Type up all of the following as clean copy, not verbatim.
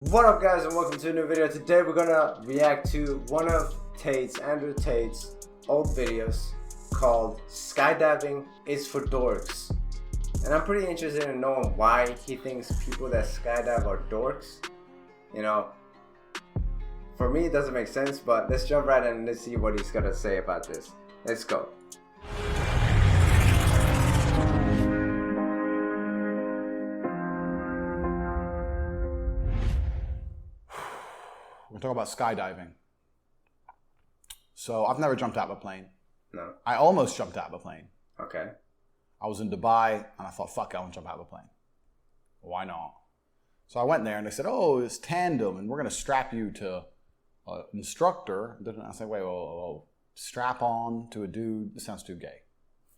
What up guys, and welcome to a new video. Today we're gonna react to one of Andrew Tate's old videos called Skydiving is for Dorks. And I'm pretty interested in knowing why he thinks people that skydive are dorks. You know, for me it doesn't make sense, but let's jump right in and let's see what he's gonna say about this. Let's go. We're talking about skydiving. So I've never jumped out of a plane. No. I almost jumped out of a plane. Okay. I was in Dubai and I thought, fuck it, I want to jump out of a plane. Why not? So I went there and they said, oh, it's tandem and we're going to strap you to an instructor. And I said, whoa. Strap on to a dude? This sounds too gay.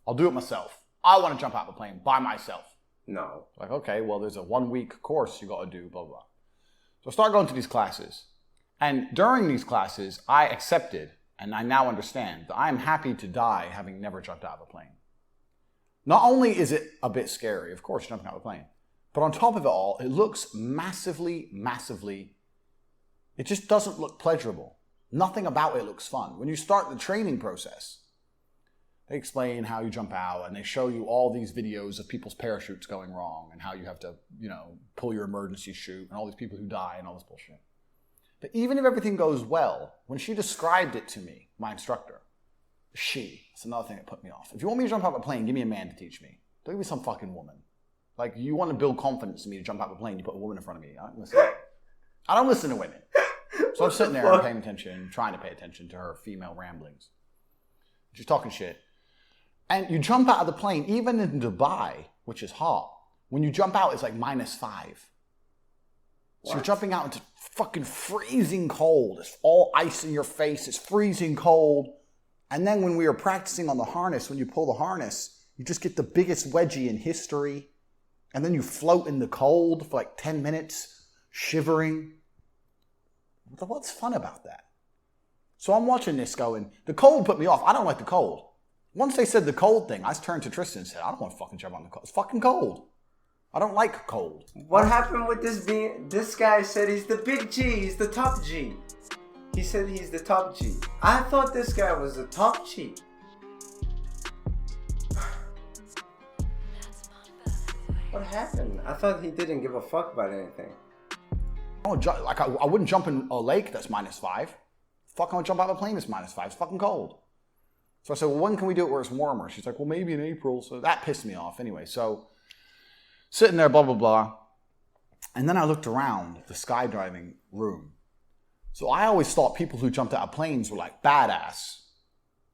I'll do it myself. I want to jump out of a plane by myself. No. Like, okay, well, there's a 1 week course you got to do, blah, blah. So I started going to these classes. And during these classes, I accepted, and I now understand, that I am happy to die having never jumped out of a plane. Not only is it a bit scary, of course, jumping out of a plane, but on top of it all, it looks massively, it just doesn't look pleasurable. Nothing about it looks fun. When you start the training process, they explain how you jump out, and they show you all these videos of people's parachutes going wrong, and how you have to, pull your emergency chute, and all these people who die, and all this bullshit. But even if everything goes well, when she described it to me, my instructor, that's another thing that put me off. If you want me to jump out of a plane, give me a man to teach me. Don't give me some fucking woman. Like, you want to build confidence in me to jump out of a plane, you put a woman in front of me. I don't listen to women. So I'm sitting there and paying attention, trying to pay attention to her female ramblings. She's talking shit. And you jump out of the plane, even in Dubai, which is hot. When you jump out, it's like -5. So you're jumping out into fucking freezing cold. It's all ice in your face. It's freezing cold. And then when we were practicing on the harness, when you pull the harness, you just get the biggest wedgie in history. And then you float in the cold for like 10 minutes, shivering. What's fun about that? So I'm watching this going, the cold put me off. I don't like the cold. Once they said the cold thing, I turned to Tristan and said, I don't want to fucking jump on the cold. It's fucking cold. I don't like cold. What happened with this guy said he's the big G, he's the top G. He said he's the top G. I thought this guy was the top G. What happened? I thought he didn't give a fuck about anything. I wouldn't jump in a lake that's -5. Fuck, I would jump out of a plane that's -5. It's fucking cold. So I said, well, when can we do it where it's warmer? She's like, well, maybe in April. So that pissed me off anyway. So sitting there, blah, blah, blah. And then I looked around the skydiving room. So I always thought people who jumped out of planes were like badass.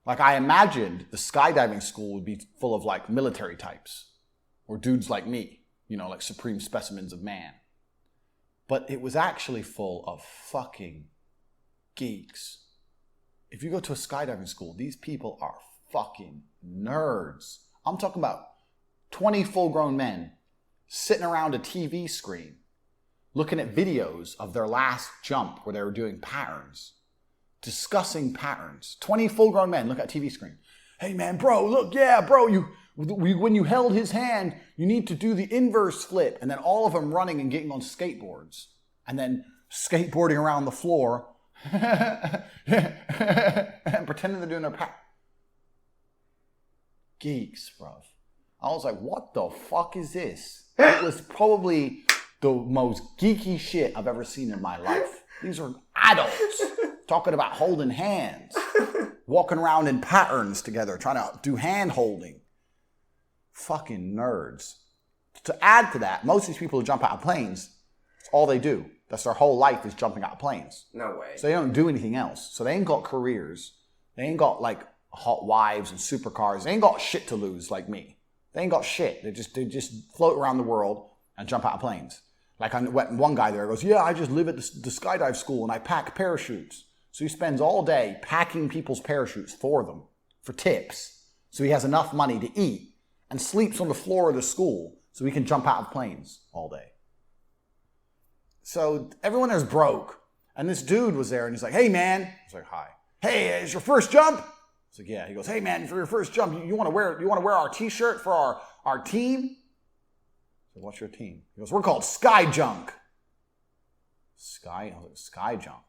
Like I imagined the skydiving school would be full of like military types or dudes like me, like supreme specimens of man. But it was actually full of fucking geeks. If you go to a skydiving school, these people are fucking nerds. I'm talking about 20 full-grown men sitting around a TV screen, looking at videos of their last jump where they were doing patterns, discussing patterns. 20 full-grown men look at a TV screen. Hey man, bro, look, yeah, bro, when you held his hand, you need to do the inverse flip. And then all of them running and getting on skateboards. And then skateboarding around the floor and pretending they're doing their pattern. Geeks, bruv. I was like, what the fuck is this? It was probably the most geeky shit I've ever seen in my life. These are adults talking about holding hands, walking around in patterns together, trying to do hand holding. Fucking nerds. To add to that, most of these people who jump out of planes, that's all they do. That's their whole life is jumping out of planes. No way. So they don't do anything else. So they ain't got careers. They ain't got like hot wives and supercars. They ain't got shit to lose like me. They ain't got shit. They just float around the world and jump out of planes. Like one guy there goes, yeah, I just live at the skydive school and I pack parachutes. So he spends all day packing people's parachutes for them, for tips. So he has enough money to eat and sleeps on the floor of the school so he can jump out of planes all day. So everyone there's broke. And this dude was there and he's like, hey man. I was like, hi. Hey, is your first jump? I was like, yeah. He goes, hey man, for your first jump, you want to wear our t-shirt for our team? I said, what's your team? He goes, we're called Sky Junk. Sky junk.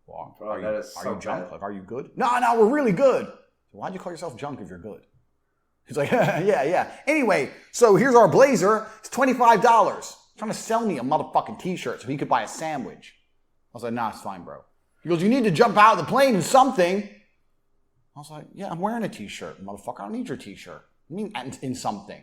Well, Bro, that is so are you junk? bad. Like, are you good? No, we're really good. So why'd you call yourself junk if you're good? He's like, yeah. Anyway, so here's our blazer. It's $25. He's trying to sell me a motherfucking t-shirt so he could buy a sandwich. I was like, nah, it's fine, bro. He goes, you need to jump out of the plane in something. I was like, yeah, I'm wearing a t-shirt, motherfucker. I don't need your t-shirt. I mean, in something.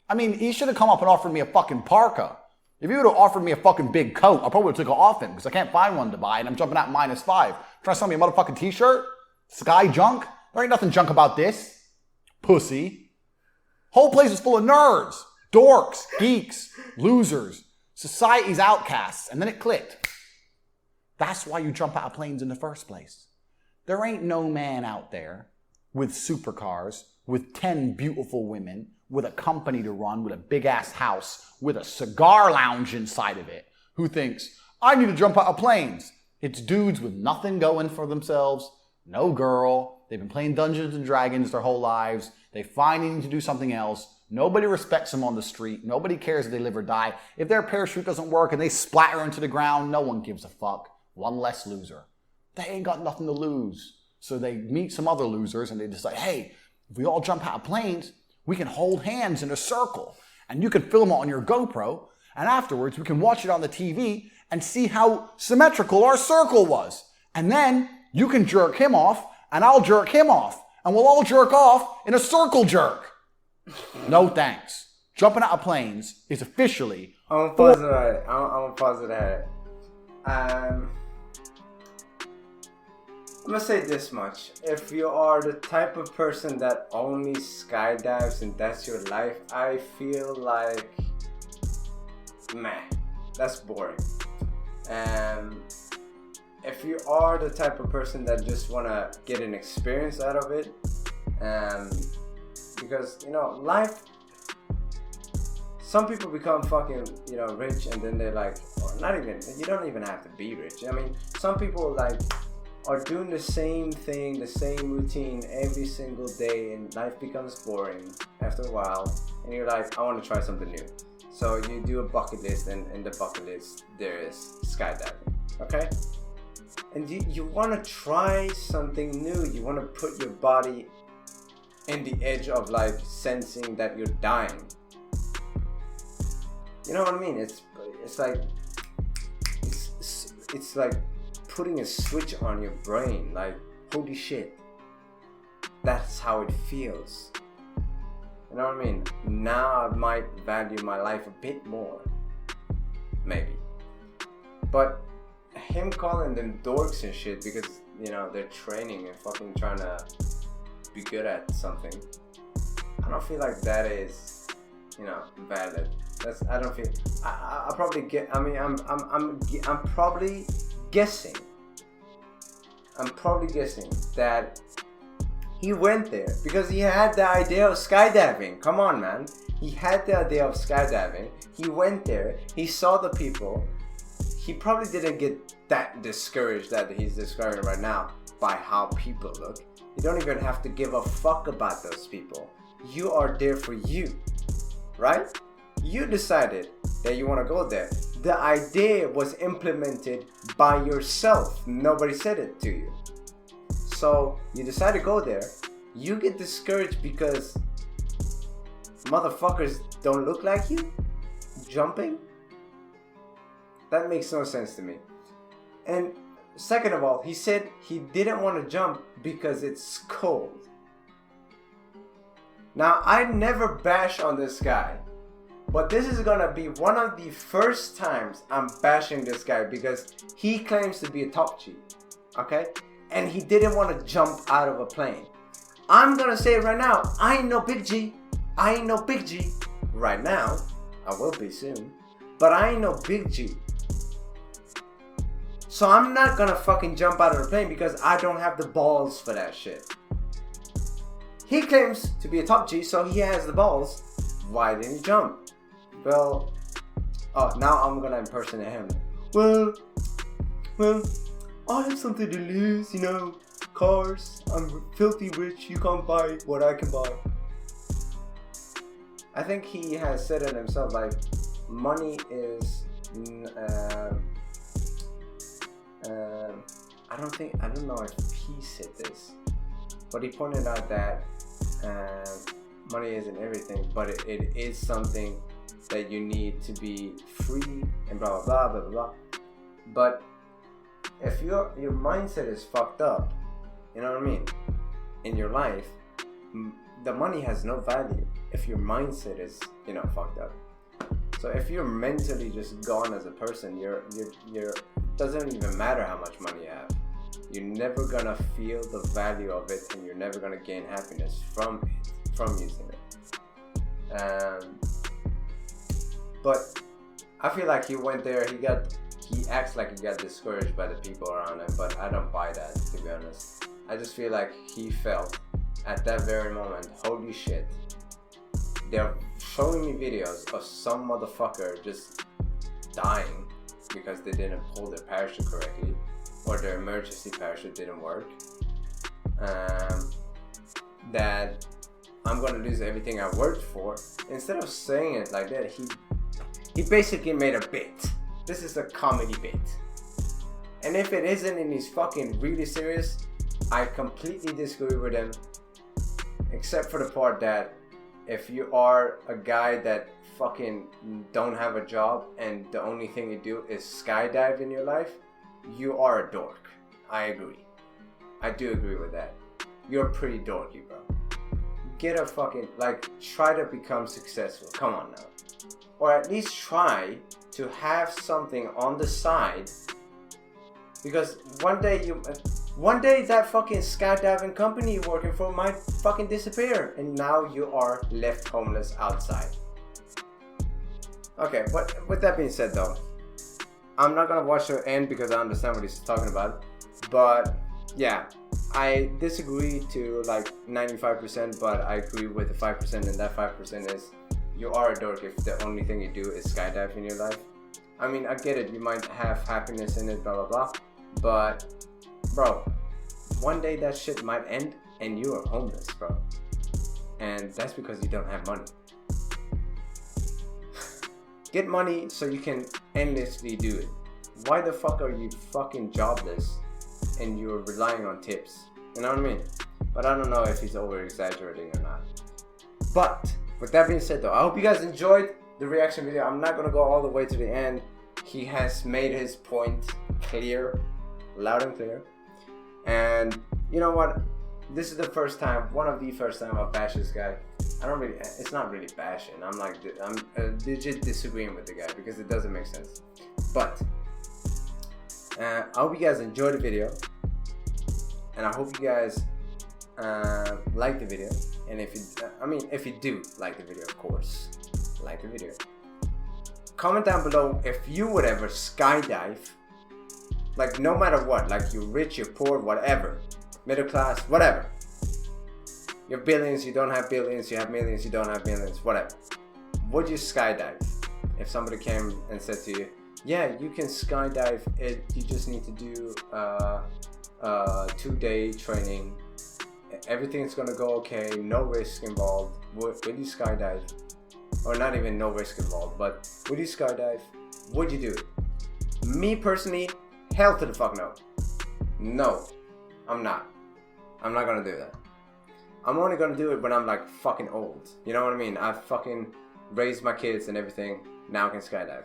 I mean, he should have come up and offered me a fucking parka. If he would have offered me a fucking big coat, I probably would have took it off him because I can't find one to buy and I'm jumping out -5. Trying to sell me a motherfucking t-shirt? Sky junk? There ain't nothing junk about this. Pussy. Whole place is full of nerds, dorks, geeks, losers, society's outcasts. And then it clicked. That's why you jump out of planes in the first place. There ain't no man out there with supercars, with 10 beautiful women, with a company to run, with a big ass house, with a cigar lounge inside of it, who thinks, I need to jump out of planes. It's dudes with nothing going for themselves, no girl, they've been playing Dungeons and Dragons their whole lives, they finally need to do something else, nobody respects them on the street, nobody cares if they live or die. If their parachute doesn't work and they splatter into the ground, no one gives a fuck. One less loser. They ain't got nothing to lose. So they meet some other losers and they decide, hey, if we all jump out of planes, we can hold hands in a circle and you can film it on your GoPro and afterwards we can watch it on the TV and see how symmetrical our circle was. And then you can jerk him off and I'll jerk him off and we'll all jerk off in a circle jerk. No thanks. Jumping out of planes is officially... I'm gonna pause it at it. I'm gonna say this much. If you are the type of person that only skydives and that's your life, I feel like, meh, that's boring. If you are the type of person that just wanna get an experience out of it, because, you know, life, some people become fucking, you know, rich and then they're like, or not even, you don't even have to be rich. I mean, some people like, are doing the same thing, the same routine every single day and life becomes boring after a while and you're like, I want to try something new. So you do a bucket list and in the bucket list there is skydiving, okay? And you want to try something new. You want to put your body in the edge of like sensing that you're dying. You know what I mean? It's like, it's like putting a switch on your brain, like, holy shit, that's how it feels. You know what I mean? Now I might value my life a bit more, maybe. But him calling them dorks and shit because, you know, they're training and fucking trying to be good at something, I don't feel like that is, you know, valid. I don't feel. I probably get. I mean, I'm probably guessing. I'm probably guessing that he went there because he had the idea of skydiving. Come on, man. He had the idea of skydiving. He went there. He saw the people. He probably didn't get that discouraged that he's discouraged right now by how people look. You don't even have to give a fuck about those people. You are there for you, right? You decided that you want to go there. The idea was implemented by yourself. Nobody said it to you. So you decide to go there. You get discouraged because motherfuckers don't look like you jumping. That makes no sense to me. And second of all, he said he didn't want to jump because it's cold. Now, I never bash on this guy, but this is gonna be one of the first times I'm bashing this guy because he claims to be a top G, okay? And he didn't want to jump out of a plane. I'm gonna say it right now, I ain't no big G. I ain't no big G right now. I will be soon, but I ain't no big G. So I'm not gonna fucking jump out of the plane because I don't have the balls for that shit. He claims to be a top G, so he has the balls. Why didn't he jump? Well, oh, now I'm gonna impersonate him. Well, I have something to lose, you know, cars, I'm filthy rich, you can't buy what I can buy. I think he has said it himself, like, money is, I don't know if he said this, but he pointed out that money isn't everything, but it is something that you need to be free and blah blah blah blah blah. But if your mindset is fucked up, you know what I mean, in your life, the money has no value if your mindset is, you know, fucked up. So if you're mentally just gone as a person, you're doesn't even matter how much money you have. You're never gonna feel the value of it, and you're never gonna gain happiness from using it. But I feel like he went there. He acts like he got discouraged by the people around him, but I don't buy that, to be honest. I just feel like he felt at that very moment, holy shit, they're showing me videos of some motherfucker just dying because they didn't pull their parachute correctly, or their emergency parachute didn't work. That I'm gonna lose everything I worked for. Instead of saying it like that, he basically made a bit. This is a comedy bit. And if it isn't and he's fucking really serious, I completely disagree with him. Except for the part that if you are a guy that fucking don't have a job and the only thing you do is skydive in your life, you are a dork. I agree. I do agree with that. You're pretty dorky, bro. Get a fucking, like, try to become successful. Come on now. Or at least try to have something on the side, because one day that fucking skydiving company you're working for might fucking disappear, and now you are left homeless outside. Okay, but with that being said though, I'm not gonna watch the end because I understand what he's talking about. But yeah, I disagree to like 95%, but I agree with the 5%, and that 5% is you are a dork if the only thing you do is skydive in your life. I mean, I get it, you might have happiness in it, blah blah blah, but bro, one day that shit might end and you are homeless, bro. And that's because you don't have money. Get money so you can endlessly do it. Why the fuck are you fucking jobless and you're relying on tips? You know what I mean? But I don't know if he's over exaggerating or not. But with that being said though, I hope you guys enjoyed the reaction video. I'm not gonna go all the way to the end. He has made his point clear, loud and clear. And you know what? This is the first time, one of the first time I bash this guy. It's not really bashing. I'm legit disagreeing with the guy because it doesn't make sense. But I hope you guys enjoyed the video. And I hope you guys like the video. And if you do like the video, of course, like the video. Comment down below if you would ever skydive. Like, no matter what, like you're rich, you're poor, whatever, middle class, whatever. You have billions, you don't have billions, you have millions, you don't have millions, whatever. Would you skydive? If somebody came and said to you, yeah, you can skydive, you just need to do 2-day training. Everything's gonna go okay, no risk involved. Would you skydive? Or not even no risk involved, but would you skydive? Would you do it? Me personally, hell to the fuck no. No, I'm not. I'm not gonna do that. I'm only gonna do it when I'm like fucking old. You know what I mean? I've fucking raised my kids and everything. Now I can skydive.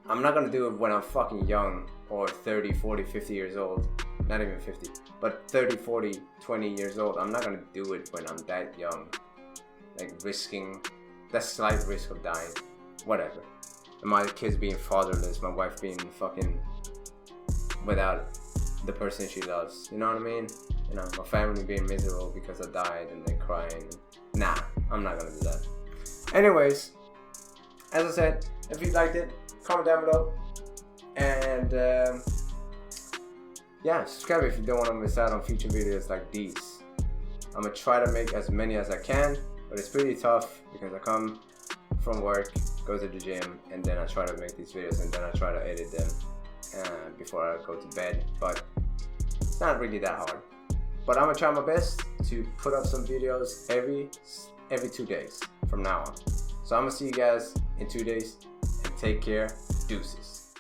I'm not gonna do it when I'm fucking young or 30, 40, 50 years old. Not even 50, but 30, 40, 20 years old. I'm not gonna do it when I'm that young. Like risking that slight risk of dying. Whatever. And my kids being fatherless, my wife being fucking without the person she loves. You know what I mean? You know, my family being miserable because I died and they're crying. Nah, I'm not gonna do that. Anyways, as I said, if you liked it, comment down below. And yeah, subscribe if you don't want to miss out on future videos like these. I'm gonna try to make as many as I can, but it's pretty tough because I come from work, go to the gym, and then I try to make these videos, and then I try to edit them before I go to bed. But it's not really that hard. But I'm gonna try my best to put up some videos every 2 days from now on. So I'm gonna see you guys in 2 days, and take care. Deuces.